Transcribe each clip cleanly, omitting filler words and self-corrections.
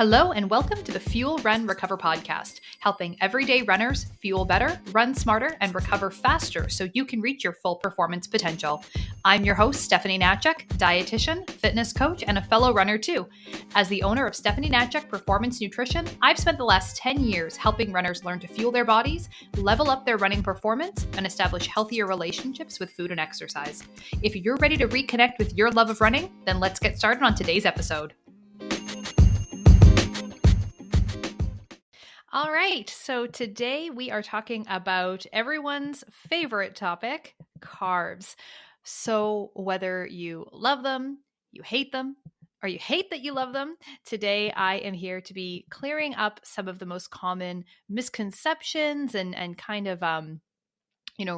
Hello and welcome to the Fuel, Run, Recover podcast, helping everyday runners fuel better, run smarter, and recover faster so you can reach your full performance potential. I'm your host, Stephanie Natchek, dietitian, fitness coach, and a fellow runner too. As the owner of Stephanie Natchek Performance Nutrition, I've spent the last 10 years helping runners learn to fuel their bodies, level up their running performance, and establish healthier relationships with food and exercise. If you're ready to reconnect with your love of running, then let's get started on today's episode. All right, so today we are talking about everyone's favorite topic, carbs. So whether you love them, you hate them, or you hate that you love them, today I am here to be clearing up some of the most common misconceptions and kind of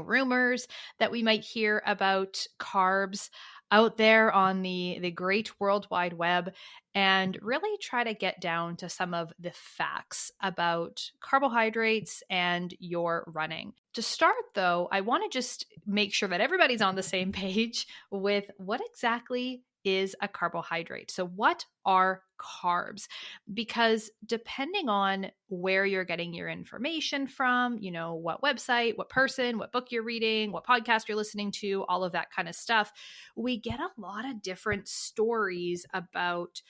rumors that we might hear about carbs out there on the great World Wide Web, and really try to get down to some of the facts about carbohydrates and your running. To start, though, I want to just make sure that everybody's on the same page with what exactly is a carbohydrate. So what are carbs? Because depending on where you're getting your information from, what website, what person, what book you're reading, what podcast you're listening to, all of that kind of stuff, we get a lot of different stories about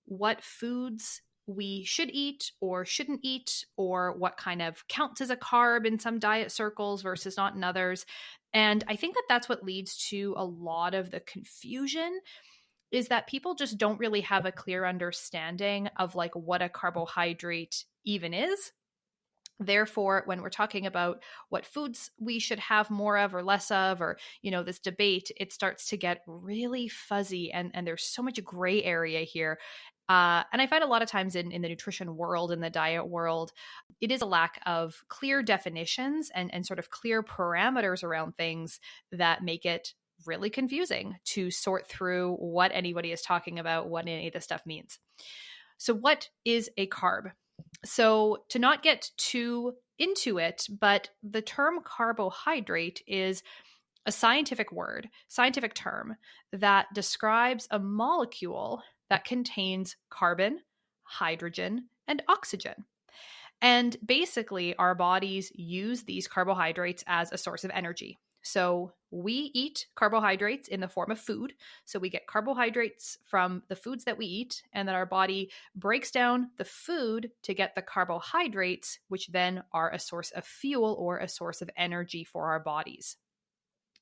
what foods we should eat or shouldn't eat, or what kind of counts as a carb in some diet circles versus not in others. And I think that that's what leads to a lot of the confusion, is that people just don't really have a clear understanding of like what a carbohydrate even is. Therefore, when we're talking about what foods we should have more of or less of, or, this debate, it starts to get really fuzzy, and there's so much gray area here. And I find a lot of times in the nutrition world, in the diet world, it is a lack of clear definitions and sort of clear parameters around things that make it really confusing to sort through what anybody is talking about, what any of this stuff means. So what is a carb? So to not get too into it, but the term carbohydrate is a scientific term that describes a molecule that contains carbon, hydrogen, and oxygen. And basically, our bodies use these carbohydrates as a source of energy. So we eat carbohydrates in the form of food. So we get carbohydrates from the foods that we eat, and then our body breaks down the food to get the carbohydrates, which then are a source of fuel or a source of energy for our bodies.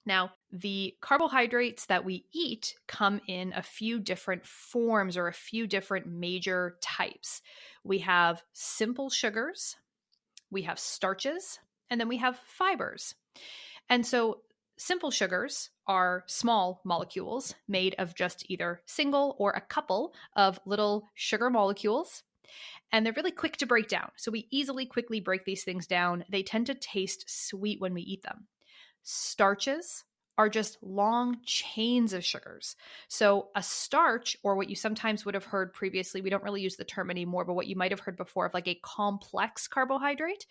Now, the carbohydrates that we eat come in a few different forms or a few different major types. We have simple sugars, we have starches, and then we have fibers. And so simple sugars are small molecules made of just either single or a couple of little sugar molecules. And they're really quick to break down. So we quickly break these things down. They tend to taste sweet when we eat them. Starches are just long chains of sugars. So a starch, or what you sometimes would have heard previously, we don't really use the term anymore, but what you might have heard before of like a complex carbohydrate,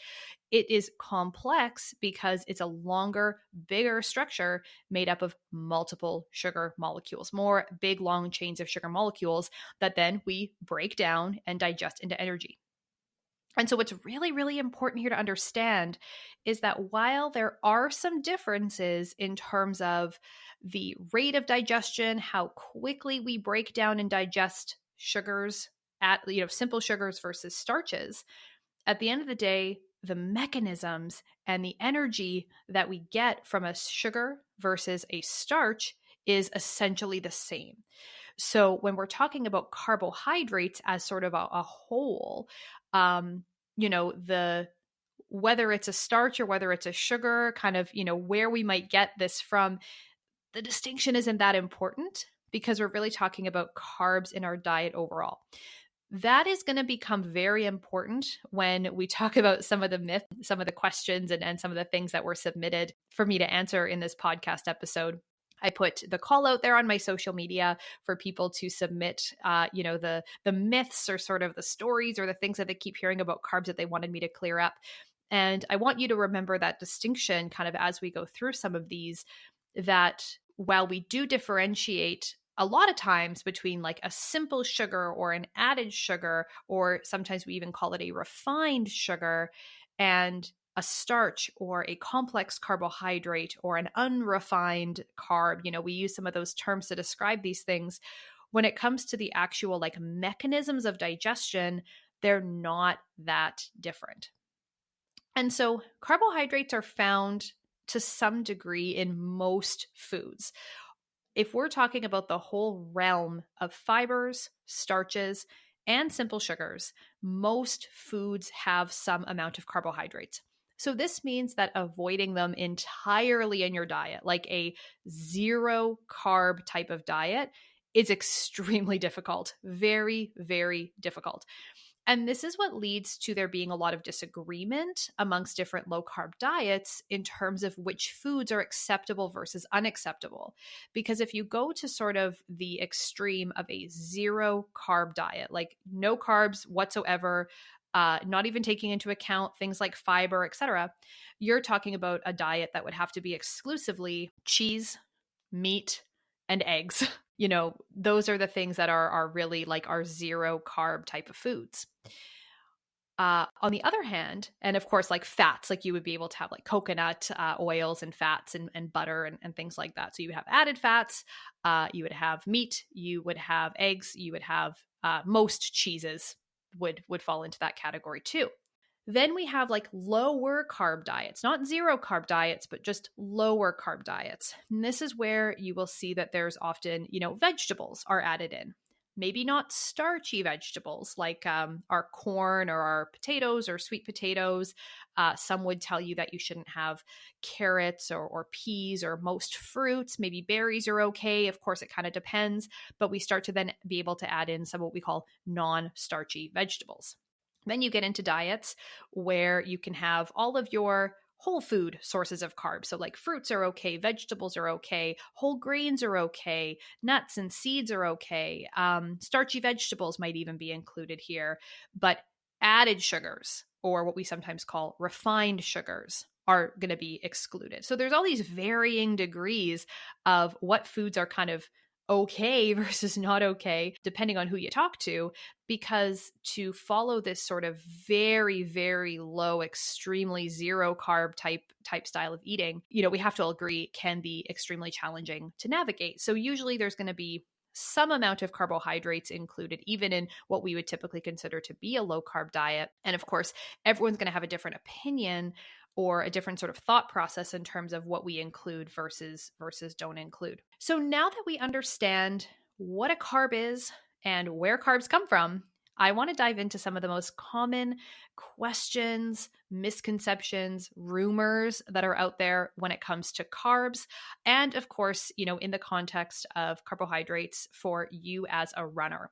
it is complex because it's a longer, bigger structure made up of multiple sugar molecules, more big, long chains of sugar molecules that then we break down and digest into energy. And so what's really, really important here to understand is that while there are some differences in terms of the rate of digestion, how quickly we break down and digest sugars at, simple sugars versus starches, at the end of the day, the mechanisms and the energy that we get from a sugar versus a starch is essentially the same. So when we're talking about carbohydrates as sort of a whole, whether it's a starch or whether it's a sugar, kind of, where we might get this from, the distinction isn't that important because we're really talking about carbs in our diet overall. That is going to become very important when we talk about some of the myths, some of the questions, and some of the things that were submitted for me to answer in this podcast episode. I put the call out there on my social media for people to submit, the myths or sort of the stories or the things that they keep hearing about carbs that they wanted me to clear up. And I want you to remember that distinction kind of as we go through some of these, that while we do differentiate a lot of times between like a simple sugar or an added sugar, or sometimes we even call it a refined sugar, and a starch or a complex carbohydrate or an unrefined carb. We use some of those terms to describe these things. When it comes to the actual like mechanisms of digestion, they're not that different. And so carbohydrates are found to some degree in most foods. If we're talking about the whole realm of fibers, starches, and simple sugars, most foods have some amount of carbohydrates. So this means that avoiding them entirely in your diet, like a zero carb type of diet, is extremely difficult. Very, very difficult. And this is what leads to there being a lot of disagreement amongst different low carb diets in terms of which foods are acceptable versus unacceptable. Because if you go to sort of the extreme of a zero carb diet, like no carbs whatsoever, not even taking into account things like fiber, etc., you're talking about a diet that would have to be exclusively cheese, meat, and eggs. Those are the things that are really like our zero carb type of foods. On the other hand, and of course, like fats, like you would be able to have like coconut oils and fats and butter and things like that. So you would have added fats, you would have meat, you would have eggs, you would have most cheeses would fall into that category too. Then we have like lower carb diets, not zero carb diets, but just lower carb diets. And this is where you will see that there's often, vegetables are added in. Maybe not starchy vegetables like our corn or our potatoes or sweet potatoes. Some would tell you that you shouldn't have carrots or peas or most fruits. Maybe berries are okay. Of course, it kind of depends. But we start to then be able to add in some what we call non-starchy vegetables. Then you get into diets where you can have all of your whole food sources of carbs. So like fruits are okay, vegetables are okay, whole grains are okay, nuts and seeds are okay. Starchy vegetables might even be included here, but added sugars, or what we sometimes call refined sugars, are going to be excluded. So there's all these varying degrees of what foods are kind of okay versus not okay, depending on who you talk to, because to follow this sort of very, very low, extremely zero carb type style of eating, we have to agree can be extremely challenging to navigate. So usually there's going to be some amount of carbohydrates included, even in what we would typically consider to be a low carb diet. And of course, everyone's going to have a different opinion or a different sort of thought process in terms of what we include versus don't include. So now that we understand what a carb is and where carbs come from, I want to dive into some of the most common questions, misconceptions, rumors that are out there when it comes to carbs. And of course, in the context of carbohydrates for you as a runner.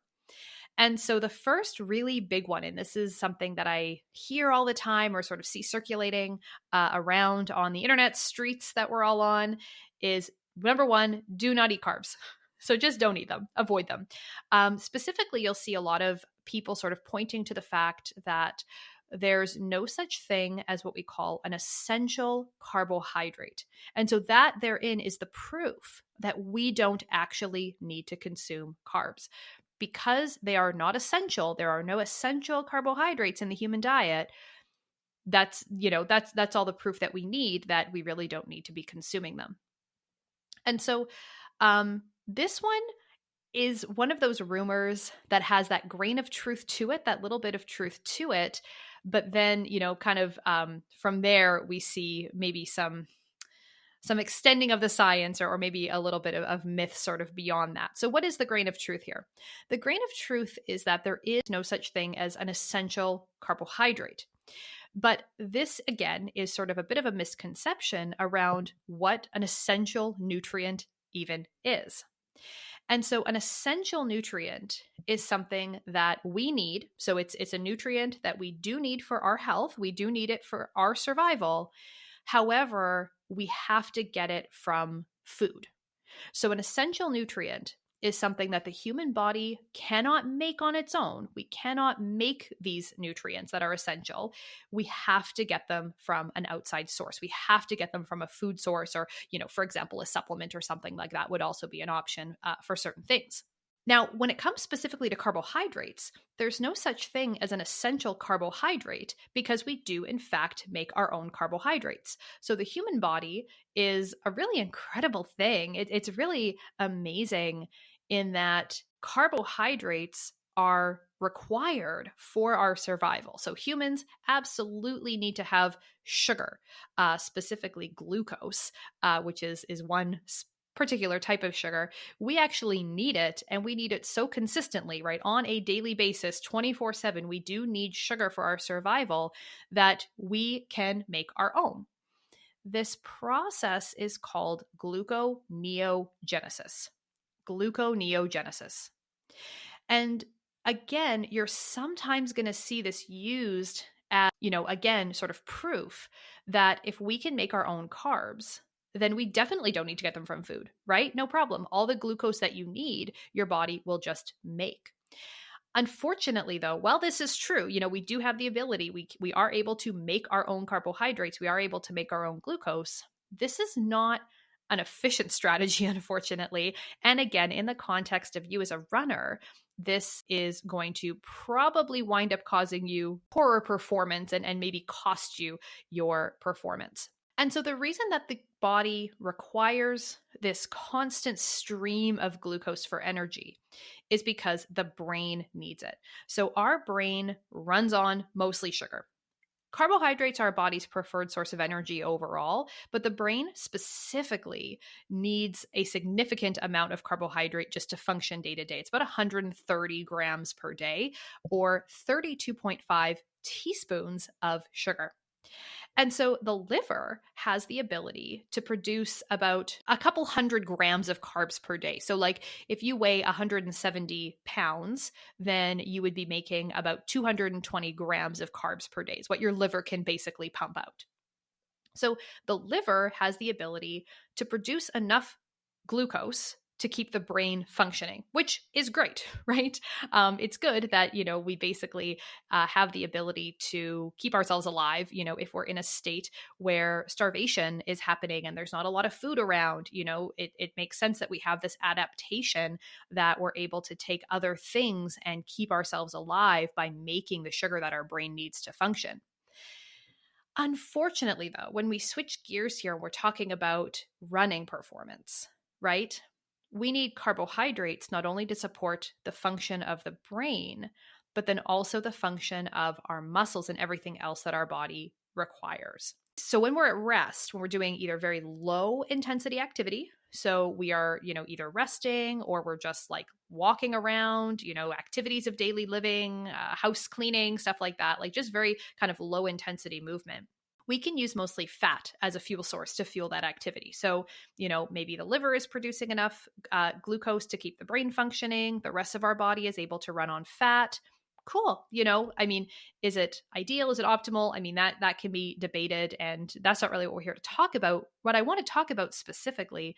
And so the first really big one, and this is something that I hear all the time or sort of see circulating around on the internet streets that we're all on, is number one, do not eat carbs. So just don't eat them, avoid them. Specifically, you'll see a lot of people sort of pointing to the fact that there's no such thing as what we call an essential carbohydrate. And so that therein is the proof that we don't actually need to consume carbs. Because they are not essential, there are no essential carbohydrates in the human diet. That's all the proof that we need that we really don't need to be consuming them. And so this one is one of those rumors that has that grain of truth to it, that little bit of truth to it. But then, kind of from there, we see maybe some extending of the science or maybe a little bit of myth sort of beyond that. So what is the grain of truth here? The grain of truth is that there is no such thing as an essential carbohydrate. But this, again, is sort of a bit of a misconception around what an essential nutrient even is. And so an essential nutrient is something that we need. So it's a nutrient that we do need for our health. We do need it for our survival. However, we have to get it from food. So an essential nutrient is something that the human body cannot make on its own. We cannot make these nutrients that are essential. We have to get them from an outside source. We have to get them from a food source, or, for example, a supplement or something like that would also be an option for certain things. Now, when it comes specifically to carbohydrates, there's no such thing as an essential carbohydrate because we do, in fact, make our own carbohydrates. So the human body is a really incredible thing. It's really amazing in that carbohydrates are required for our survival. So humans absolutely need to have sugar, specifically glucose, which is one particular type of sugar. We actually need it, and we need it so consistently, right? On a daily basis, 24/7, we do need sugar for our survival that we can make our own. This process is called gluconeogenesis. Gluconeogenesis. And again, you're sometimes going to see this used as, again, sort of proof that if we can make our own carbs, then we definitely don't need to get them from food, right? No problem. All the glucose that you need, your body will just make. Unfortunately, though, while this is true, we do have the ability, we are able to make our own carbohydrates, we are able to make our own glucose. This is not an efficient strategy, unfortunately. And again, in the context of you as a runner, this is going to probably wind up causing you poorer performance and maybe cost you your performance. And so the reason that the body requires this constant stream of glucose for energy is because the brain needs it. So our brain runs on mostly sugar. Carbohydrates are our body's preferred source of energy overall, but the brain specifically needs a significant amount of carbohydrate just to function day to day. It's about 130 grams per day, or 32.5 teaspoons of sugar. And so the liver has the ability to produce about a couple hundred grams of carbs per day. So like if you weigh 170 pounds, then you would be making about 220 grams of carbs per day, is what your liver can basically pump out. So the liver has the ability to produce enough glucose to keep the brain functioning, which is great, right? It's good that, we basically have the ability to keep ourselves alive, if we're in a state where starvation is happening and there's not a lot of food around, it makes sense that we have this adaptation that we're able to take other things and keep ourselves alive by making the sugar that our brain needs to function. Unfortunately, though, when we switch gears here, we're talking about running performance, right? We need carbohydrates not only to support the function of the brain, but then also the function of our muscles and everything else that our body requires. So when we're at rest, when we're doing either very low intensity activity, so we are, either resting or we're just like walking around, activities of daily living, house cleaning, stuff like that, like just very kind of low intensity movement. We can use mostly fat as a fuel source to fuel that activity. So, maybe the liver is producing enough glucose to keep the brain functioning. The rest of our body is able to run on fat. Cool. Is it ideal? Is it optimal? That can be debated, and that's not really what we're here to talk about. What I want to talk about specifically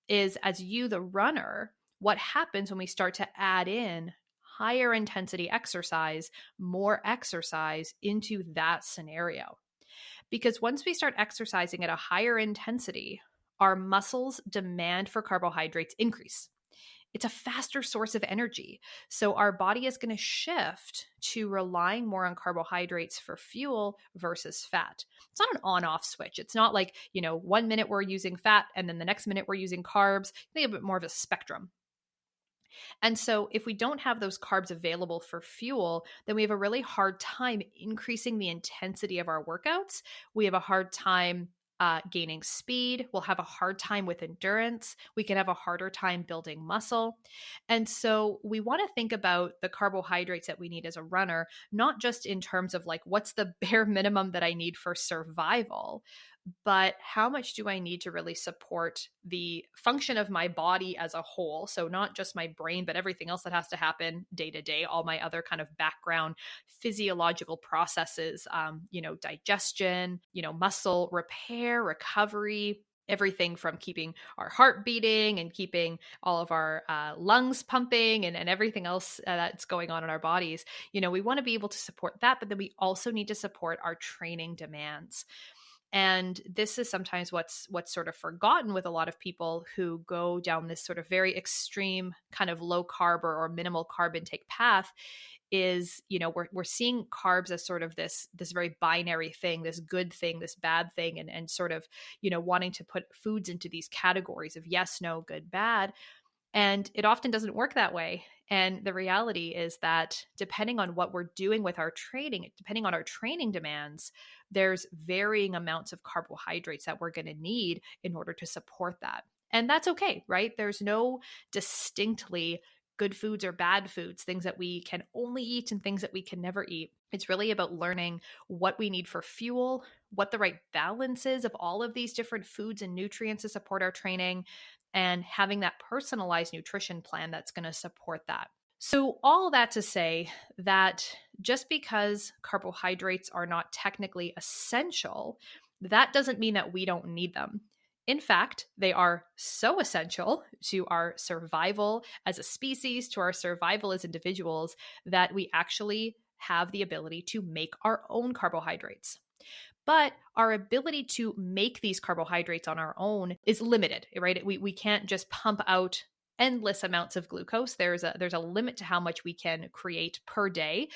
is, as you, the runner, what happens when we start to add in higher intensity exercise, more exercise into that scenario. Because once we start exercising at a higher intensity, our muscles' demand for carbohydrates increase. It's a faster source of energy. So our body is going to shift to relying more on carbohydrates for fuel versus fat. It's not an on-off switch. It's not like, 1 minute we're using fat and then the next minute we're using carbs. Think of it more of a spectrum. And so if we don't have those carbs available for fuel, then we have a really hard time increasing the intensity of our workouts. We have a hard time gaining speed. We'll have a hard time with endurance. We can have a harder time building muscle. And so we want to think about the carbohydrates that we need as a runner, not just in terms of like, what's the bare minimum that I need for survival, but how much do I need to really support the function of my body as a whole? So not just my brain, but everything else that has to happen day to day, all my other kind of background physiological processes, digestion, muscle repair, recovery, everything from keeping our heart beating and keeping all of our lungs pumping and everything else that's going on in our bodies. We want to be able to support that, but then we also need to support our training demands. And this is sometimes what's sort of forgotten with a lot of people who go down this sort of very extreme kind of low carb or minimal carb intake path. Is, we're seeing carbs as sort of this very binary thing, this good thing, this bad thing, and sort of, wanting to put foods into these categories of yes, no, good, bad. And it often doesn't work that way. And the reality is that depending on what we're doing with our training, depending on our training demands, there's varying amounts of carbohydrates that we're going to need in order to support that. And that's okay, right? There's no distinctly good foods or bad foods, things that we can only eat and things that we can never eat. It's really about learning what we need for fuel, what the right balance is of all of these different foods and nutrients to support our training, and having that personalized nutrition plan that's going to support that. So, all that to say that just because carbohydrates are not technically essential, that doesn't mean that we don't need them. In fact, they are so essential to our survival as a species, to our survival as individuals, that we actually have the ability to make our own carbohydrates. But our ability to make these carbohydrates on our own is limited, right? We can't just pump out endless amounts of glucose. There's a limit to how much we can create per day.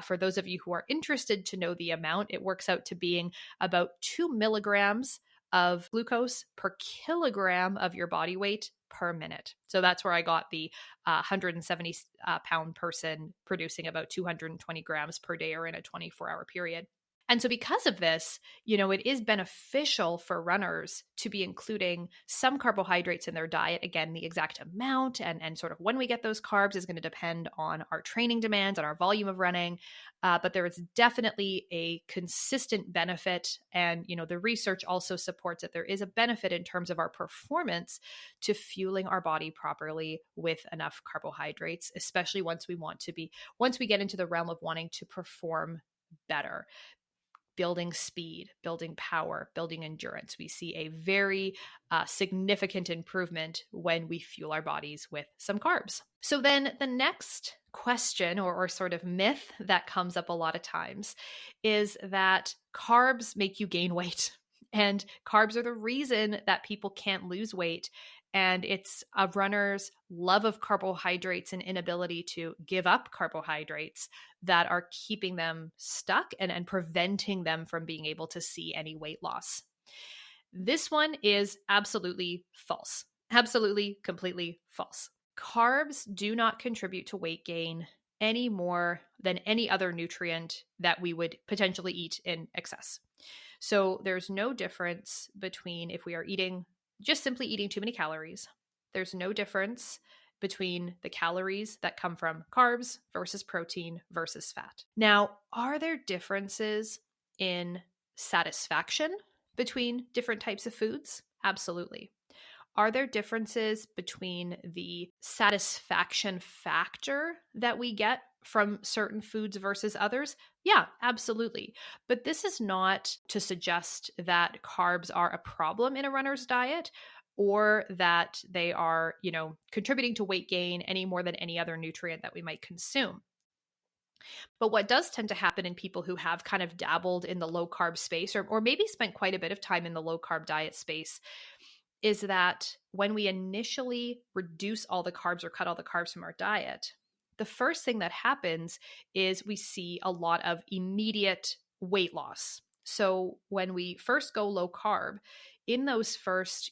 For those of you who are interested to know the amount, it works out to being about 2 milligrams of glucose per kilogram of your body weight per minute. So that's where I got the 170 pound person producing about 220 grams per day or in a 24-hour period. And so because of this, it is beneficial for runners to be including some carbohydrates in their diet. Again, the exact amount and sort of when we get those carbs is going to depend on our training demands, on our volume of running. But there is definitely a consistent benefit. And, the research also supports that there is a benefit in terms of our performance to fueling our body properly with enough carbohydrates, especially once we get into the realm of wanting to perform better. Building speed, building power, building endurance. We see a very significant improvement when we fuel our bodies with some carbs. So then the next question or sort of myth that comes up a lot of times is that carbs make you gain weight. And carbs are the reason that people can't lose weight. And it's a runner's love of carbohydrates and inability to give up carbohydrates that are keeping them stuck and preventing them from being able to see any weight loss. This one is absolutely false. Absolutely, completely false. Carbs do not contribute to weight gain any more than any other nutrient that we would potentially eat in excess. So there's no difference between if we are just simply eating too many calories. There's no difference between the calories that come from carbs versus protein versus fat. Now, are there differences in satisfaction between different types of foods? Absolutely. Are there differences between the satisfaction factor that we get from certain foods versus others? Yeah, absolutely. But this is not to suggest that carbs are a problem in a runner's diet or that they are, contributing to weight gain any more than any other nutrient that we might consume. But what does tend to happen in people who have kind of dabbled in the low carb space or maybe spent quite a bit of time in the low carb diet space is that when we initially reduce all the carbs or cut all the carbs from our diet, the first thing that happens is we see a lot of immediate weight loss. So when we first go low carb, in those first,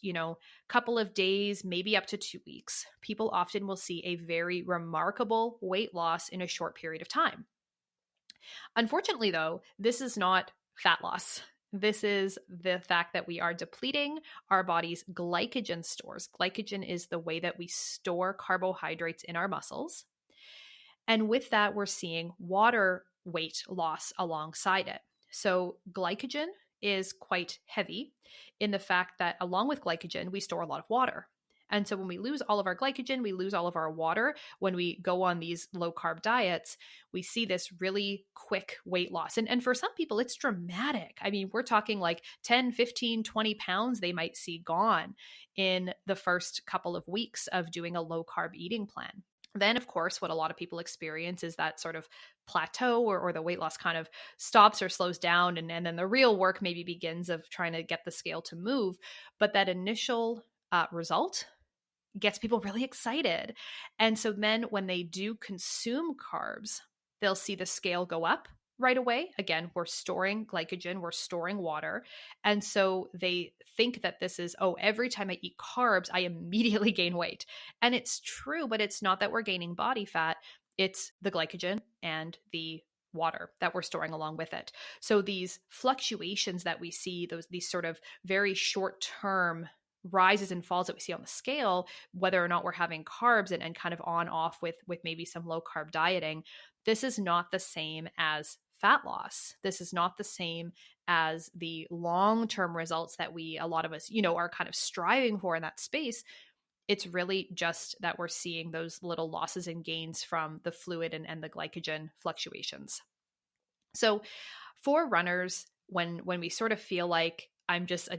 couple of days, maybe up to 2 weeks, people often will see a very remarkable weight loss in a short period of time. Unfortunately, though, this is not fat loss. This is the fact that we are depleting our body's glycogen stores. Glycogen is the way that we store carbohydrates in our muscles. And with that, we're seeing water weight loss alongside it. So glycogen is quite heavy in the fact that along with glycogen, we store a lot of water. And so when we lose all of our glycogen, we lose all of our water. When we go on these low carb diets, we see this really quick weight loss. And for some people, it's dramatic. I mean, we're talking like 10, 15, 20 pounds they might see gone in the first couple of weeks of doing a low carb eating plan. Then, of course, what a lot of people experience is that sort of plateau, or the weight loss kind of stops or slows down. And then the real work maybe begins of trying to get the scale to move. But that initial result gets people really excited. And so then when they do consume carbs, they'll see the scale go up right away. Again, we're storing glycogen, we're storing water. And so they think that this is, oh, every time I eat carbs, I immediately gain weight. And it's true, but it's not that we're gaining body fat. It's the glycogen and the water that we're storing along with it. So these fluctuations that we see, these sort of very short-term rises and falls that we see on the scale, whether or not we're having carbs and kind of on off with maybe some low carb dieting, this is not the same as fat loss. This is not the same as the long-term results that a lot of us, are kind of striving for in that space. It's really just that we're seeing those little losses and gains from the fluid and the glycogen fluctuations. So for runners, when we sort of feel like I'm just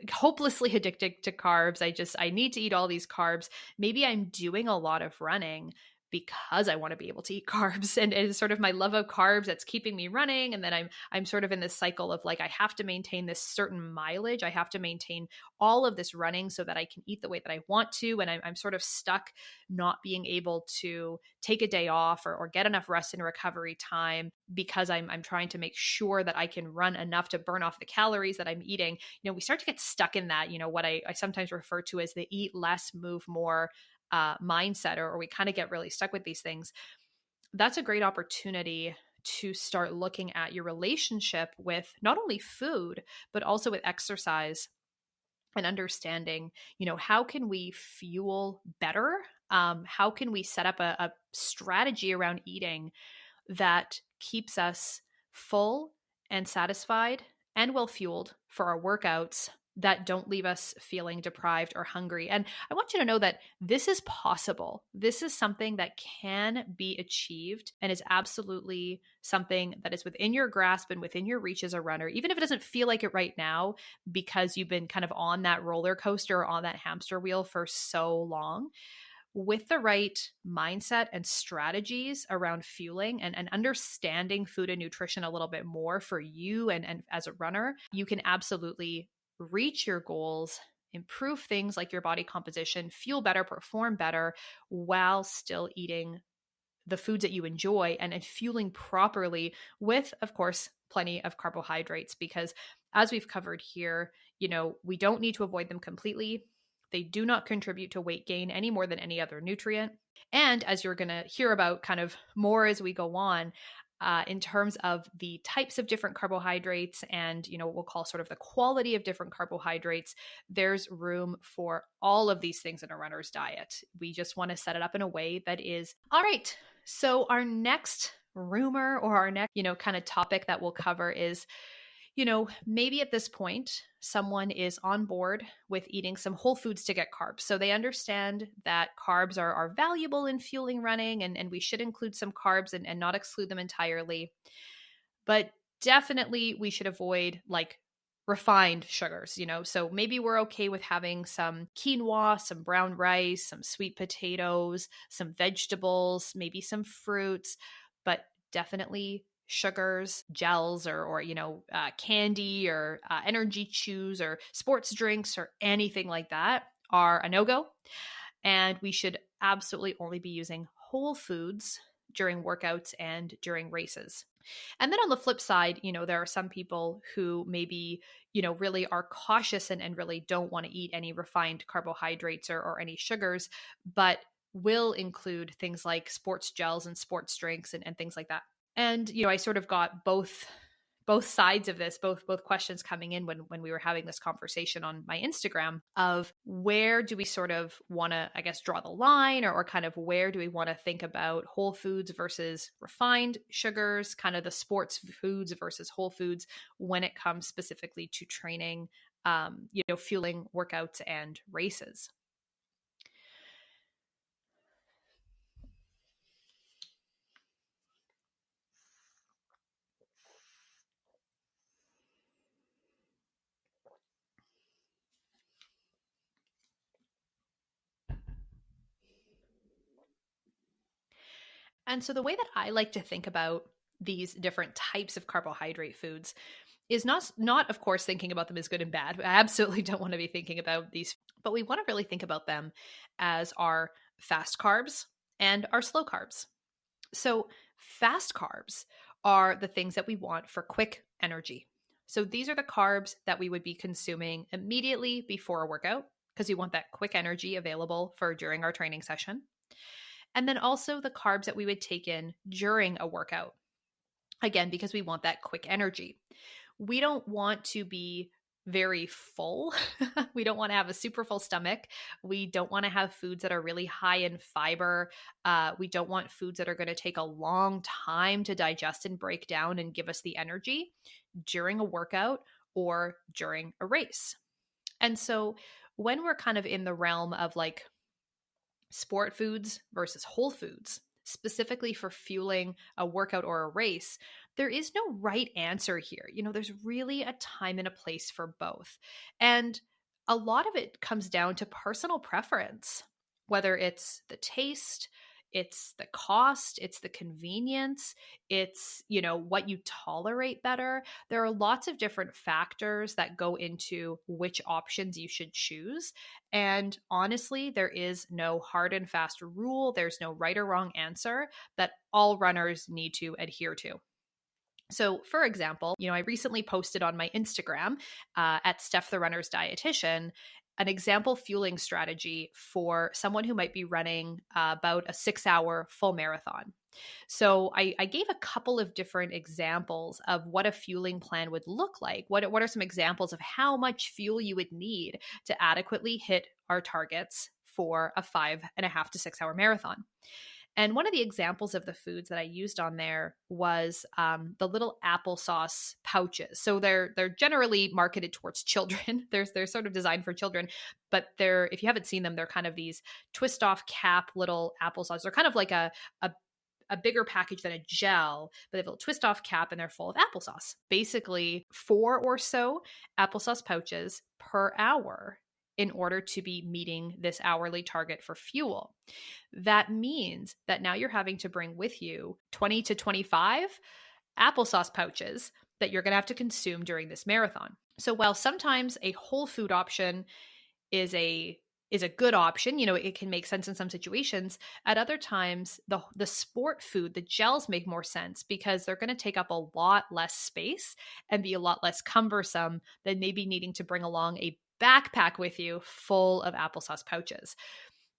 hopelessly addicted to carbs, I need to eat all these carbs, maybe I'm doing a lot of running because I want to be able to eat carbs, and it's sort of my love of carbs that's keeping me running. And then I'm sort of in this cycle of like, I have to maintain this certain mileage, I have to maintain all of this running so that I can eat the way that I want to, and I'm sort of stuck not being able to take a day off or get enough rest and recovery time because I'm trying to make sure that I can run enough to burn off the calories that I'm eating. We start to get stuck in that, what I sometimes refer to as the eat less, move more mindset, or we kind of get really stuck with these things. That's a great opportunity to start looking at your relationship with not only food, but also with exercise, and understanding, how can we fuel better? How can we set up a strategy around eating that keeps us full and satisfied and well fueled for our workouts, that don't leave us feeling deprived or hungry? And I want you to know that this is possible. This is something that can be achieved and is absolutely something that is within your grasp and within your reach as a runner, even if it doesn't feel like it right now, because you've been kind of on that roller coaster or on that hamster wheel for so long. With the right mindset and strategies around fueling and understanding food and nutrition a little bit more for you and as a runner, you can absolutely reach your goals, improve things like your body composition, feel better, perform better, while still eating the foods that you enjoy and fueling properly with, of course, plenty of carbohydrates. Because as we've covered here, we don't need to avoid them completely. They do not contribute to weight gain any more than any other nutrient. And as you're going to hear about kind of more as we go on, in terms of the types of different carbohydrates and, what we'll call sort of the quality of different carbohydrates, there's room for all of these things in a runner's diet. We just want to set it up in a way that is all right. So our next rumor, or our next, kind of topic that we'll cover is, maybe at this point, someone is on board with eating some whole foods to get carbs. So they understand that carbs are valuable in fueling running, and we should include some carbs and not exclude them entirely. But definitely we should avoid like refined sugars, So maybe we're okay with having some quinoa, some brown rice, some sweet potatoes, some vegetables, maybe some fruits, but definitely sugars, gels, or candy, or energy chews, or sports drinks, or anything like that are a no-go. And we should absolutely only be using whole foods during workouts and during races. And then on the flip side, there are some people who maybe, really are cautious and really don't want to eat any refined carbohydrates or any sugars, but will include things like sports gels and sports drinks and things like that. And, I sort of got both sides of this, both questions coming in when we were having this conversation on my Instagram of where do we sort of want to, I guess, draw the line, or kind of where do we want to think about whole foods versus refined sugars, kind of the sports foods versus whole foods when it comes specifically to training, fueling workouts and races. And so the way that I like to think about these different types of carbohydrate foods is not of course thinking about them as good and bad. I absolutely don't want to be thinking about these, but we want to really think about them as our fast carbs and our slow carbs. So fast carbs are the things that we want for quick energy. So these are the carbs that we would be consuming immediately before a workout because we want that quick energy available for during our training session. And then also the carbs that we would take in during a workout. Again, because we want that quick energy. We don't want to be very full. We don't want to have a super full stomach. We don't want to have foods that are really high in fiber. We don't want foods that are going to take a long time to digest and break down and give us the energy during a workout or during a race. And so when we're kind of in the realm of like sport foods versus whole foods, specifically for fueling a workout or a race, there is no right answer here. There's really a time and a place for both. And a lot of it comes down to personal preference, whether it's the taste, it's the cost, it's the convenience, it's, what you tolerate better. There are lots of different factors that go into which options you should choose. And honestly, there is no hard and fast rule. There's no right or wrong answer that all runners need to adhere to. So, for example, I recently posted on my Instagram at Steph the Runner's Dietitian an example fueling strategy for someone who might be running about a 6-hour full marathon. So I gave a couple of different examples of what a fueling plan would look like. What are some examples of how much fuel you would need to adequately hit our targets for a 5.5 to 6 hour marathon? And one of the examples of the foods that I used on there was the little applesauce pouches. So they're generally marketed towards children. They're sort of designed for children, but if you haven't seen them, they're kind of these twist off cap little applesauce. They're kind of like a bigger package than a gel, but they have a little twist off cap and they're full of applesauce. Basically, 4 or so applesauce pouches per hour in order to be meeting this hourly target for fuel. That means that now you're having to bring with you 20 to 25 applesauce pouches that you're going to have to consume during this marathon. So while sometimes a whole food option is a good option, it can make sense in some situations. At other times, the sport food, the gels make more sense because they're going to take up a lot less space and be a lot less cumbersome than maybe needing to bring along a backpack with you full of applesauce pouches.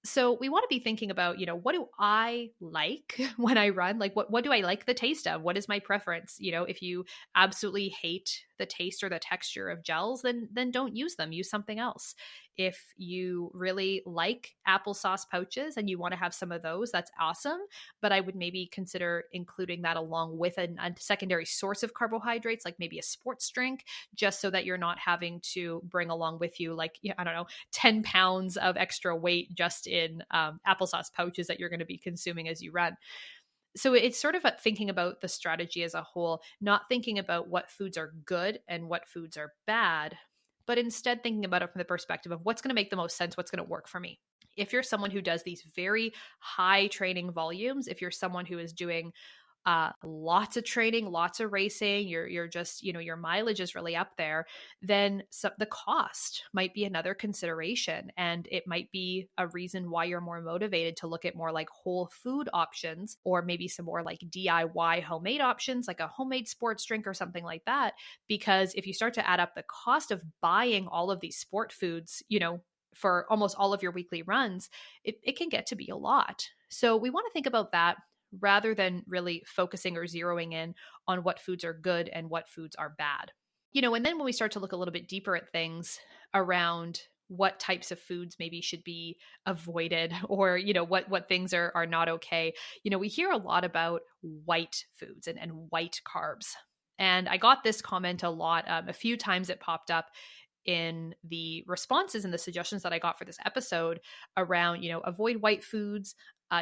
So we want to be thinking about, what do I like when I run? Like, what do I like the taste of? What is my preference? If you absolutely hate the taste or the texture of gels, then don't use them. Use something else. If you really like applesauce pouches and you want to have some of those, that's awesome. But I would maybe consider including that along with a secondary source of carbohydrates, like maybe a sports drink, just so that you're not having to bring along with you, like, I don't know, 10 pounds of extra weight just in applesauce pouches that you're going to be consuming as you run. So it's sort of thinking about the strategy as a whole, not thinking about what foods are good and what foods are bad, but instead thinking about it from the perspective of what's going to make the most sense, what's going to work for me. If you're someone who does these very high training volumes, if you're someone who is doing lots of training, lots of racing, you're just, your mileage is really up there, then the cost might be another consideration. And it might be a reason why you're more motivated to look at more like whole food options, or maybe some more like DIY homemade options, like a homemade sports drink or something like that. Because if you start to add up the cost of buying all of these sport foods, for almost all of your weekly runs, it can get to be a lot. So we want to think about that rather than really focusing or zeroing in on what foods are good and what foods are bad. And then when we start to look a little bit deeper at things around what types of foods maybe should be avoided, or, what things are not okay, we hear a lot about white foods and white carbs. And I got this comment a lot, a few times it popped up in the responses and the suggestions that I got for this episode around, avoid white foods,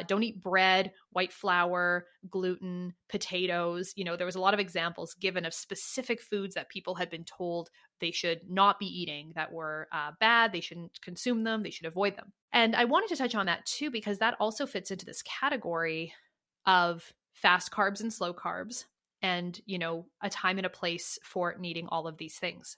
don't eat bread, white flour, gluten, potatoes. There was a lot of examples given of specific foods that people had been told they should not be eating, that were bad, they shouldn't consume them, they should avoid them. And I wanted to touch on that too, because that also fits into this category of fast carbs and slow carbs, and, a time and a place for needing all of these things.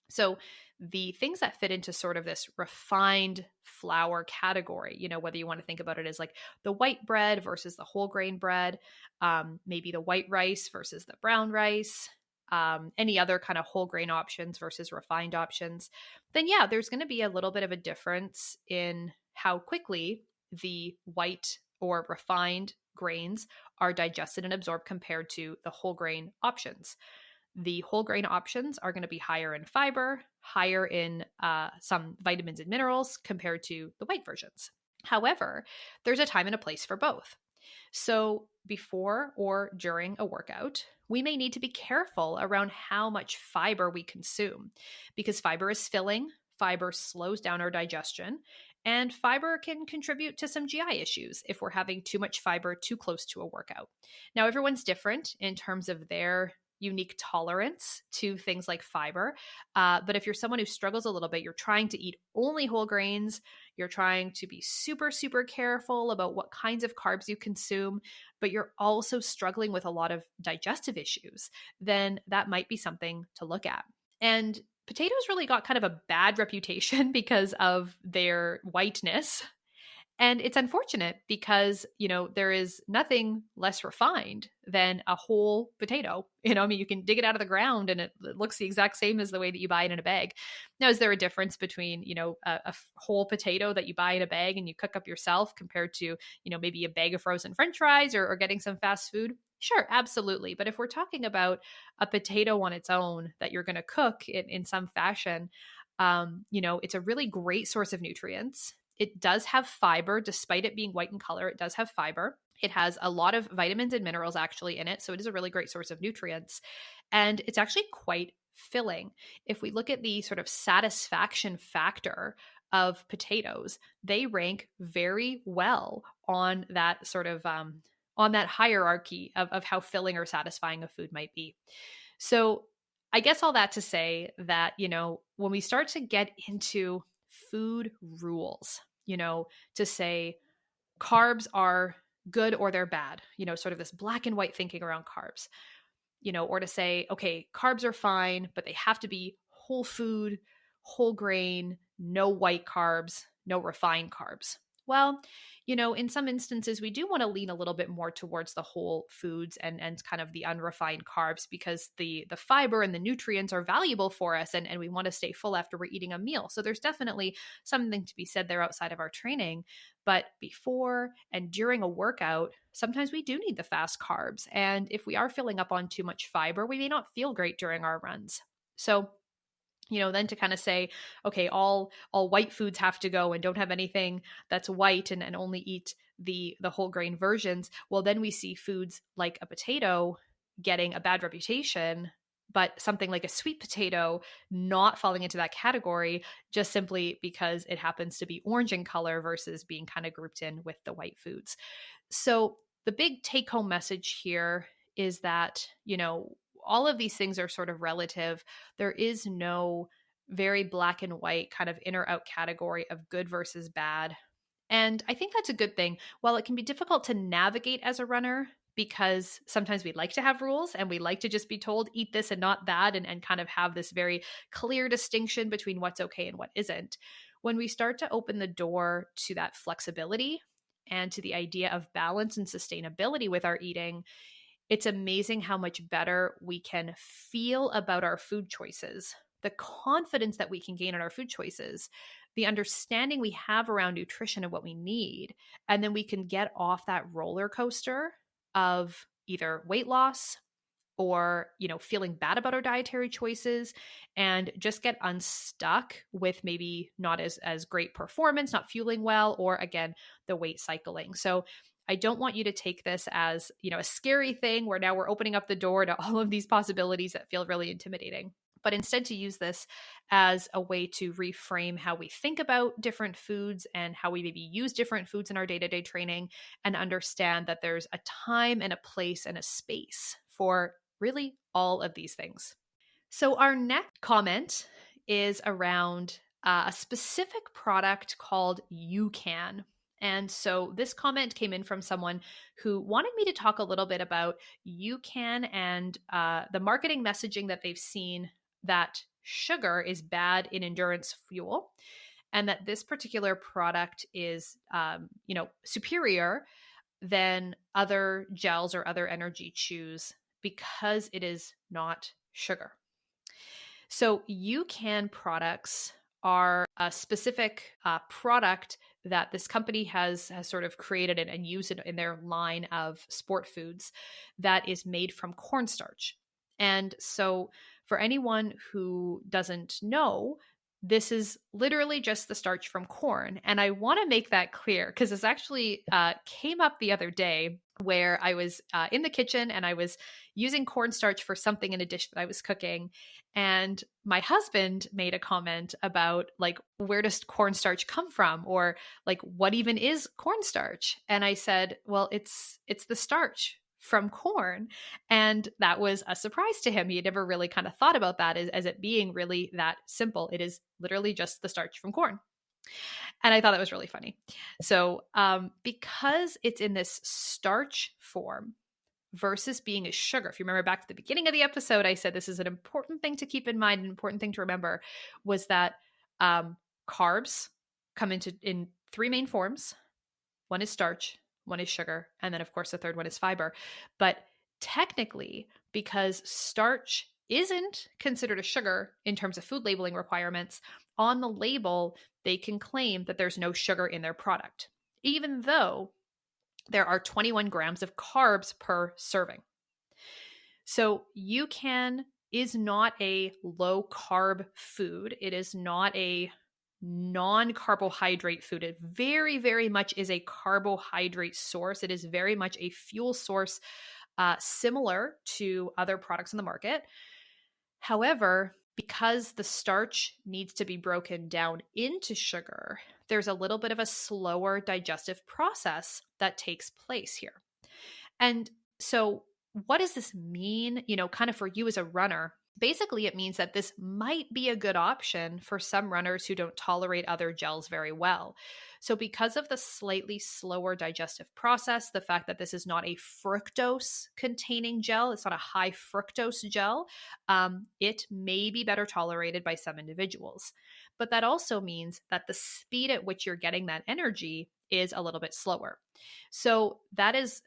So the things that fit into sort of this refined flour category, whether you want to think about it as like the white bread versus the whole grain bread, maybe the white rice versus the brown rice, any other kind of whole grain options versus refined options, then yeah, there's going to be a little bit of a difference in how quickly the white or refined grains are digested and absorbed compared to the whole grain options. The whole grain options are going to be higher in fiber, higher in some vitamins and minerals compared to the white versions. However, there's a time and a place for both. So, before or during a workout, we may need to be careful around how much fiber we consume because fiber is filling, fiber slows down our digestion, and fiber can contribute to some GI issues if we're having too much fiber too close to a workout. Now, everyone's different in terms of their unique tolerance to things like fiber. But if you're someone who struggles a little bit, you're trying to eat only whole grains, you're trying to be super, super careful about what kinds of carbs you consume, but you're also struggling with a lot of digestive issues, then that might be something to look at. And potatoes really got kind of a bad reputation because of their whiteness. And it's unfortunate because, there is nothing less refined than a whole potato. I mean, you can dig it out of the ground and it looks the exact same as the way that you buy it in a bag. Now, is there a difference between, a whole potato that you buy in a bag and you cook up yourself compared to, maybe a bag of frozen French fries or getting some fast food? Sure, absolutely. But if we're talking about a potato on its own that you're going to cook in some fashion, it's a really great source of nutrients. It does have fiber, despite it being white in color. It does have fiber. It has a lot of vitamins and minerals actually in it. So it is a really great source of nutrients. And it's actually quite filling. If we look at the sort of satisfaction factor of potatoes, they rank very well on that sort of on that hierarchy of how filling or satisfying a food might be. So I guess all that to say that, when we start to get into food rules, to say carbs are good or they're bad, sort of this black and white thinking around carbs, or to say, okay, carbs are fine, but they have to be whole food, whole grain, no white carbs, no refined carbs. Well, in some instances, we do want to lean a little bit more towards the whole foods and kind of the unrefined carbs because the fiber and the nutrients are valuable for us and we want to stay full after we're eating a meal. So there's definitely something to be said there outside of our training. But before and during a workout, sometimes we do need the fast carbs. And if we are filling up on too much fiber, we may not feel great during our runs. So then to kind of say, okay, all white foods have to go and don't have anything that's white and only eat the whole grain versions. Well, then we see foods like a potato getting a bad reputation, but something like a sweet potato not falling into that category just simply because it happens to be orange in color versus being kind of grouped in with the white foods. So the big take home message here is that, all of these things are sort of relative. There is no very black and white kind of in or out category of good versus bad. And I think that's a good thing. While it can be difficult to navigate as a runner, because sometimes we like to have rules and we like to just be told eat this and not that and kind of have this very clear distinction between what's okay and what isn't. When we start to open the door to that flexibility and to the idea of balance and sustainability with our eating, it's amazing how much better we can feel about our food choices, the confidence that we can gain in our food choices, the understanding we have around nutrition and what we need. And then we can get off that roller coaster of either weight loss or, feeling bad about our dietary choices and just get unstuck with maybe not as great performance, not fueling well, or again, the weight cycling. So I don't want you to take this as, a scary thing where now we're opening up the door to all of these possibilities that feel really intimidating, but instead to use this as a way to reframe how we think about different foods and how we maybe use different foods in our day-to-day training and understand that there's a time and a place and a space for really all of these things. So our next comment is around a specific product called UCAN. And so this comment came in from someone who wanted me to talk a little bit about UCAN and the marketing messaging that they've seen that sugar is bad in endurance fuel, and that this particular product is, superior than other gels or other energy chews because it is not sugar. So UCAN products are a specific product that this company has sort of created and used it in their line of sport foods that is made from cornstarch. And so for anyone who doesn't know, this is literally just the starch from corn. And I want to make that clear because this actually came up the other day where I was in the kitchen and I was using cornstarch for something in a dish that I was cooking. And my husband made a comment about, like, where does cornstarch come from? Or like, what even is cornstarch? And I said, well, it's the starch from corn. And that was a surprise to him. He had never really kind of thought about that as it being really that simple. It is literally just the starch from corn. And I thought that was really funny. So because it's in this starch form versus being a sugar, if you remember back to the beginning of the episode, I said this is an important thing to keep in mind, an important thing to remember, was that carbs come in three main forms. One is starch, one is sugar, and then of course the third one is fiber. But technically, because starch isn't considered a sugar in terms of food labeling requirements, on the label, they can claim that there's no sugar in their product, even though there are 21 grams of carbs per serving. So UCAN is not a low carb food. It is not a non-carbohydrate food. It very, very much is a carbohydrate source. It is very much a fuel source, similar to other products on the market. However, because the starch needs to be broken down into sugar, there's a little bit of a slower digestive process that takes place here. And so what does this mean, kind of for you as a runner? Basically, it means that this might be a good option for some runners who don't tolerate other gels very well. So because of the slightly slower digestive process, the fact that this is not a fructose containing gel, it's not a high fructose gel, it may be better tolerated by some individuals. But that also means that the speed at which you're getting that energy is a little bit slower. So that is,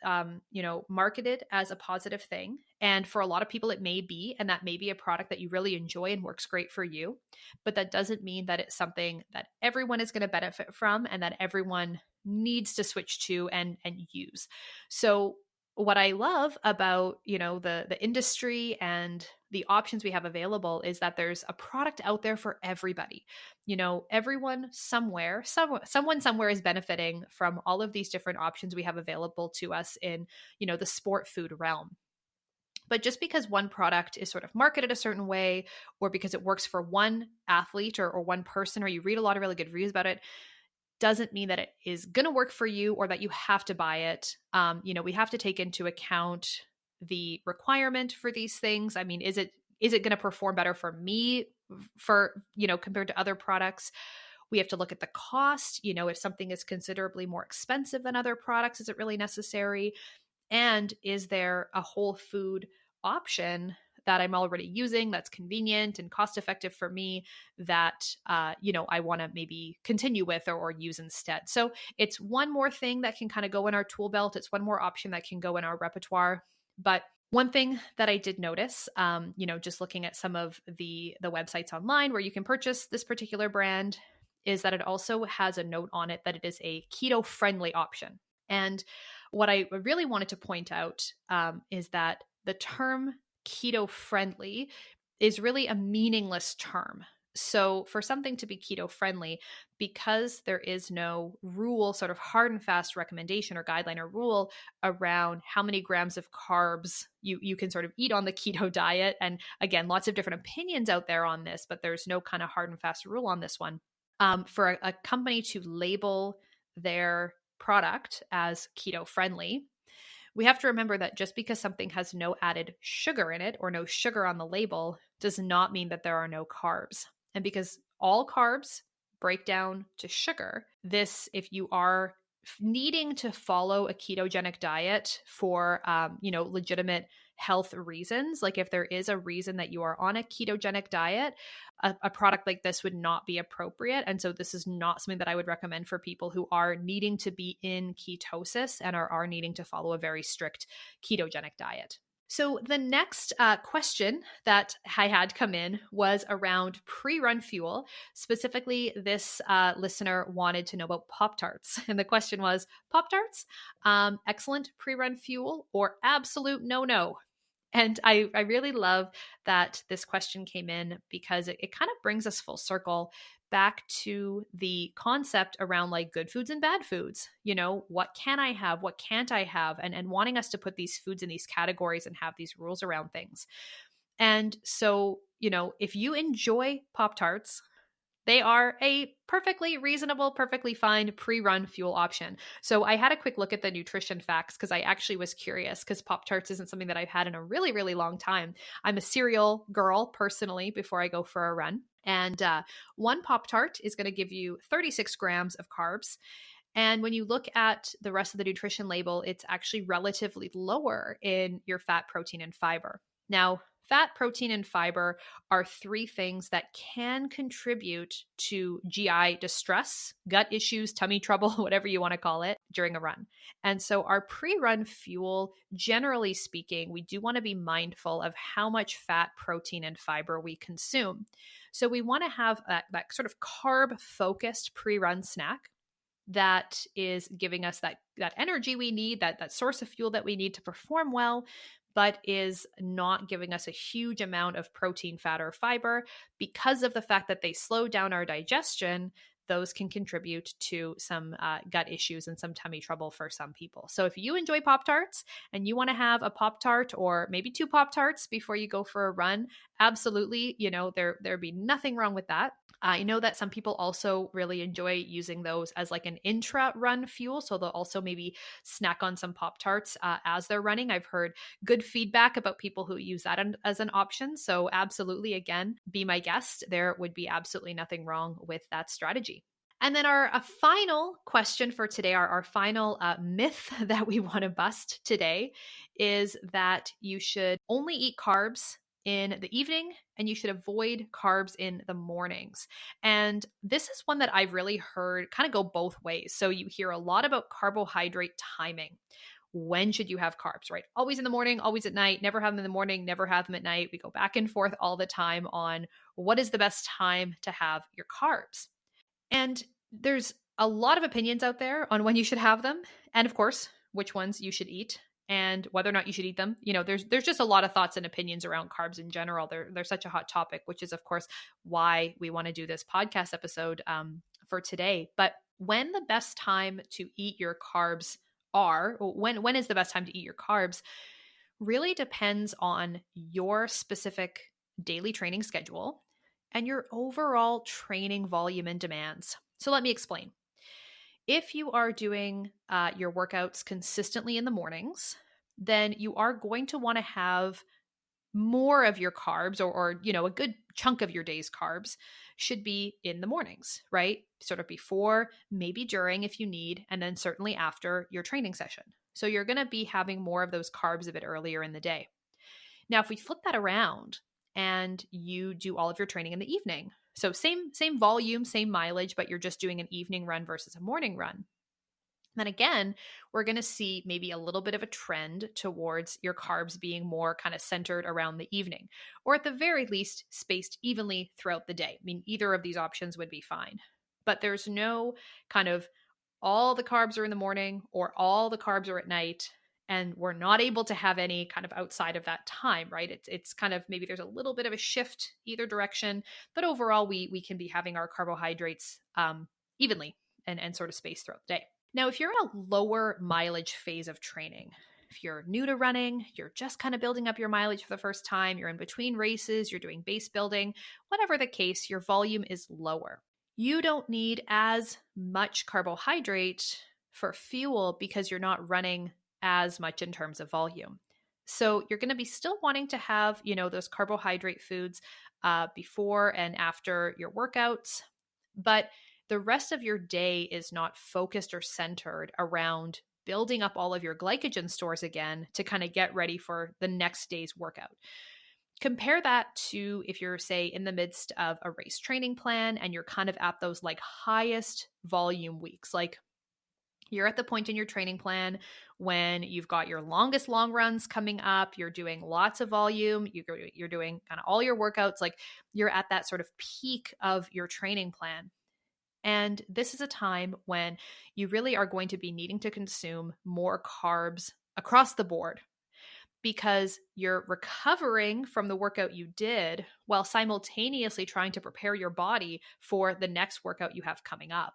marketed as a positive thing. And for a lot of people, it may be, and that may be a product that you really enjoy and works great for you. But that doesn't mean that it's something that everyone is going to benefit from and that everyone needs to switch to and use. So what I love about, the industry and the options we have available is that there's a product out there for everybody. Everyone somewhere, someone somewhere is benefiting from all of these different options we have available to us in, the sport food realm. But just because one product is sort of marketed a certain way, or because it works for one athlete or one person, or you read a lot of really good reviews about it, doesn't mean that it is going to work for you or that you have to buy it. We have to take into account the requirement for these things. I mean, is it going to perform better for me compared to other products? We have to look at the cost. If something is considerably more expensive than other products, is it really necessary? And is there a whole food option that I'm already using that's convenient and cost effective for me that, I want to maybe continue with or use instead? So it's one more thing that can kind of go in our tool belt. It's one more option that can go in our repertoire. But one thing that I did notice, just looking at some of the websites online where you can purchase this particular brand, is that it also has a note on it that it is a keto-friendly option. And what I really wanted to point out is that the term keto-friendly is really a meaningless term. So for something to be keto-friendly, because there is no rule, sort of hard and fast recommendation or guideline or rule around how many grams of carbs you can sort of eat on the keto diet. And again, lots of different opinions out there on this, but there's no kind of hard and fast rule on this one. For a company to label their product as keto friendly, we have to remember that just because something has no added sugar in it or no sugar on the label does not mean that there are no carbs. And because all carbs break down to sugar, this, if you are needing to follow a ketogenic diet for, legitimate health reasons, like if there is a reason that you are on a ketogenic diet, a product like this would not be appropriate. And so this is not something that I would recommend for people who are needing to be in ketosis and are needing to follow a very strict ketogenic diet. So the next question that I had come in was around pre-run fuel. Specifically, this listener wanted to know about Pop-Tarts. And the question was, Pop-Tarts, excellent pre-run fuel or absolute no-no? And I really love that this question came in because it kind of brings us full circle back to the concept around like good foods and bad foods. What can I have? What can't I have? And wanting us to put these foods in these categories and have these rules around things. And so, if you enjoy Pop-Tarts, they are a perfectly reasonable, perfectly fine pre-run fuel option. So I had a quick look at the nutrition facts because I actually was curious because Pop-Tarts isn't something that I've had in a really, really long time. I'm a cereal girl personally before I go for a run. And one Pop-Tart is going to give you 36 grams of carbs. And when you look at the rest of the nutrition label, it's actually relatively lower in your fat, protein, and fiber. Now, fat, protein, and fiber are three things that can contribute to GI distress, gut issues, tummy trouble, whatever you want to call it, during a run. And so our pre-run fuel, generally speaking, we do want to be mindful of how much fat, protein, and fiber we consume. So we want to have that sort of carb-focused pre-run snack that is giving us that energy we need, that source of fuel that we need to perform well, but is not giving us a huge amount of protein, fat, or fiber. Because of the fact that they slow down our digestion, those can contribute to some gut issues and some tummy trouble for some people. So if you enjoy Pop-Tarts and you want to have a Pop-Tart or maybe two Pop-Tarts before you go for a run, absolutely, there'd be nothing wrong with that. I know that some people also really enjoy using those as like an intra-run fuel. So they'll also maybe snack on some Pop-Tarts as they're running. I've heard good feedback about people who use that as an option. So absolutely, again, be my guest. There would be absolutely nothing wrong with that strategy. And then our final question for today, our final myth that we want to bust today is that you should only eat carbs in the evening and you should avoid carbs in the mornings. And this is one that I've really heard kind of go both ways. So you hear a lot about carbohydrate timing. When should you have carbs, right? Always in the morning, always at night, never have them in the morning, never have them at night. We go back and forth all the time on what is the best time to have your carbs. And there's a lot of opinions out there on when you should have them. And of course, which ones you should eat and whether or not you should eat them. There's just a lot of thoughts and opinions around carbs in general. They're such a hot topic, which is, of course, why we want to do this podcast episode for today. But when the best time to eat your carbs are, when is the best time to eat your carbs, really depends on your specific daily training schedule and your overall training volume and demands. So let me explain. If you are doing your workouts consistently in the mornings, then you are going to want to have more of your carbs or a good chunk of your day's carbs should be in the mornings, right? Sort of before, maybe during if you need, and then certainly after your training session. So you're going to be having more of those carbs a bit earlier in the day. Now, if we flip that around and you do all of your training in the evening, so same volume, same mileage, but you're just doing an evening run versus a morning run, then again, we're going to see maybe a little bit of a trend towards your carbs being more kind of centered around the evening, or at the very least spaced evenly throughout the day. I mean, either of these options would be fine, but there's no kind of all the carbs are in the morning or all the carbs are at night, and we're not able to have any kind of outside of that time, right? It's kind of maybe there's a little bit of a shift either direction, but overall we can be having our carbohydrates evenly and sort of spaced throughout the day. Now, if you're in a lower mileage phase of training, if you're new to running, you're just kind of building up your mileage for the first time, you're in between races, you're doing base building, whatever the case, your volume is lower. You don't need as much carbohydrate for fuel because you're not running as much in terms of volume. So you're going to be still wanting to have, those carbohydrate foods before and after your workouts, but the rest of your day is not focused or centered around building up all of your glycogen stores again to kind of get ready for the next day's workout. Compare that to if you're, say, in the midst of a race training plan and you're kind of at those like highest volume weeks. Like you're at the point in your training plan when you've got your longest long runs coming up, you're doing lots of volume, you're doing kind of all your workouts, like you're at that sort of peak of your training plan. And this is a time when you really are going to be needing to consume more carbs across the board, because you're recovering from the workout you did while simultaneously trying to prepare your body for the next workout you have coming up.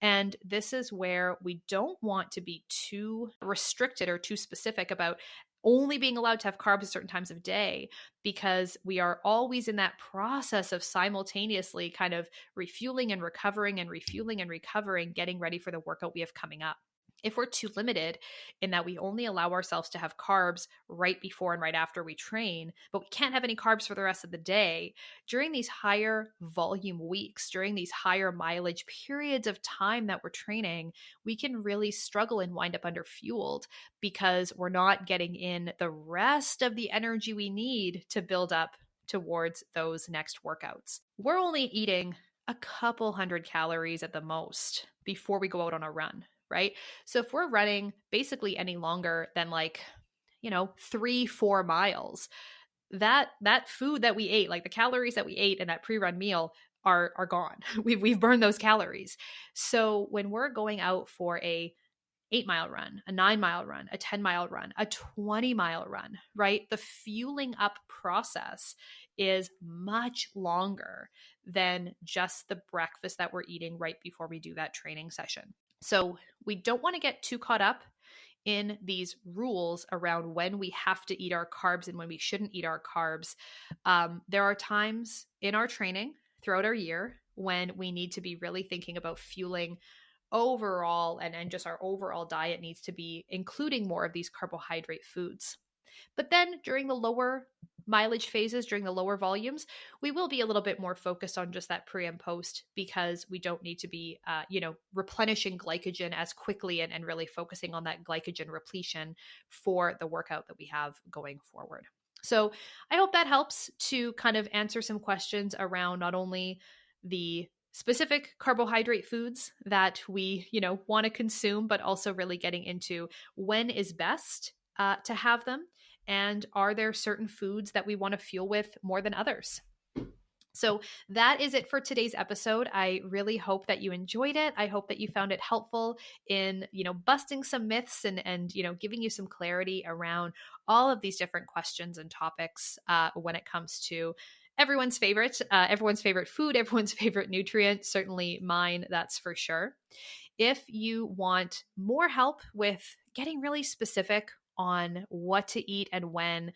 And this is where we don't want to be too restricted or too specific about only being allowed to have carbs at certain times of day, because we are always in that process of simultaneously kind of refueling and recovering and refueling and recovering, getting ready for the workout we have coming up. If we're too limited in that we only allow ourselves to have carbs right before and right after we train, but we can't have any carbs for the rest of the day, during these higher volume weeks, during these higher mileage periods of time that we're training, we can really struggle and wind up underfueled because we're not getting in the rest of the energy we need to build up towards those next workouts. We're only eating a couple hundred calories at the most before we go out on a run, right? So if we're running basically any longer than 3-4 miles, that food that we ate, like the calories that we ate in that pre-run meal are gone. We've burned those calories. So when we're going out for a 8-mile run, a 9-mile run, a 10-mile run, a 20-mile run, right? The fueling up process is much longer than just the breakfast that we're eating right before we do that training session. So we don't want to get too caught up in these rules around when we have to eat our carbs and when we shouldn't eat our carbs. There are times in our training throughout our year when we need to be really thinking about fueling overall, and just our overall diet needs to be including more of these carbohydrate foods. But then during the lower mileage phases, during the lower volumes, we will be a little bit more focused on just that pre and post, because we don't need to be, replenishing glycogen as quickly and really focusing on that glycogen repletion for the workout that we have going forward. So I hope that helps to kind of answer some questions around not only the specific carbohydrate foods that we, want to consume, but also really getting into when is best to have them. And are there certain foods that we want to fuel with more than others? So that is it for today's episode. I really hope that you enjoyed it. I hope that you found it helpful in, busting some myths and giving you some clarity around all of these different questions and topics when it comes to everyone's favorite food, everyone's favorite nutrient, certainly mine, that's for sure. If you want more help with getting really specific on what to eat and when,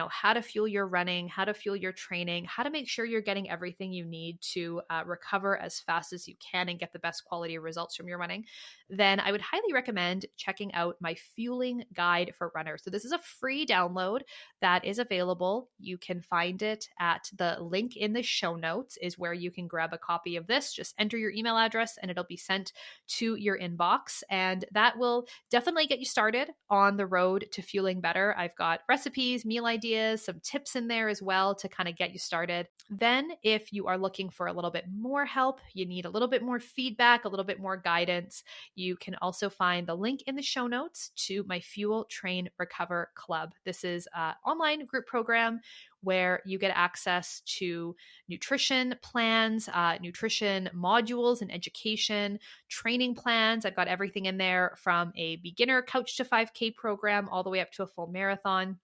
how to fuel your running, how to fuel your training, how to make sure you're getting everything you need to recover as fast as you can and get the best quality results from your running, then I would highly recommend checking out my fueling guide for runners. So this is a free download that is available. You can find it at the link in the show notes is where you can grab a copy of this. Just enter your email address and it'll be sent to your inbox. And that will definitely get you started on the road to fueling better. I've got recipes, meal ideas, some tips in there as well to kind of get you started. Then if you are looking for a little bit more help, you need a little bit more feedback, a little bit more guidance, you can also find the link in the show notes to my Fuel, Train, Recover Club. This is an online group program where you get access to nutrition plans, nutrition modules and education, training plans. I've got everything in there from a beginner Couch to 5K program all the way up to a full marathon.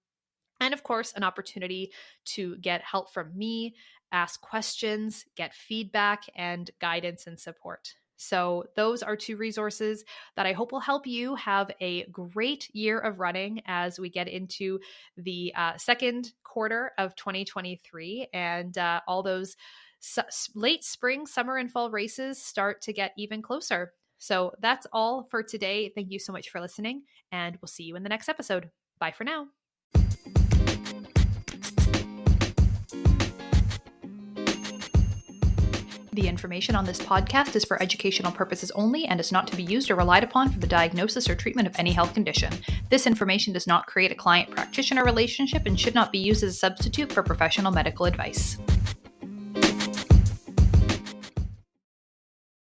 And of course, an opportunity to get help from me, ask questions, get feedback, and guidance and support. So those are 2 resources that I hope will help you have a great year of running as we get into the second quarter of 2023 and all those late spring, summer, and fall races start to get even closer. So that's all for today. Thank you so much for listening, and we'll see you in the next episode. Bye for now. The information on this podcast is for educational purposes only and is not to be used or relied upon for the diagnosis or treatment of any health condition. This information does not create a client-practitioner relationship and should not be used as a substitute for professional medical advice.